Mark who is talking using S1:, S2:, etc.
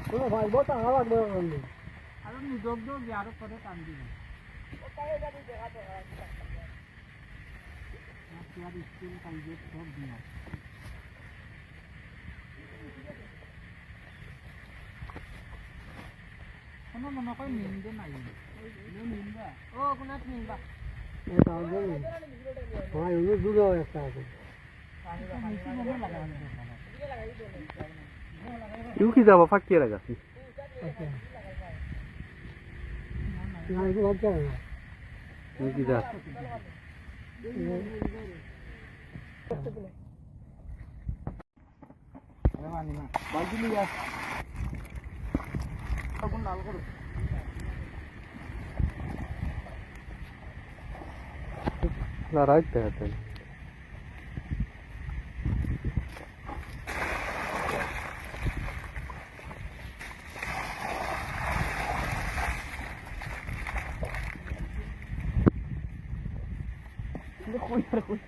S1: ভাই বটা আওয়াজ বেরোলো
S2: আর নিদব দব আর করে কাম দিবে ওটাই জানি দেখা তো আর স্কুল কলেজ সব দিন কোনো মনে কই নিন্দে নাই নিন্দা ও কোন নিন্দা
S1: এটা আগে ভাই ওই দুটো একটা আছে
S3: ইউ কি যাবো ফাঁকিয়ে রাখাছি
S1: না এটা বাচ্চা না
S3: ইউ কি যা রাইট হাতে
S2: কই আর কই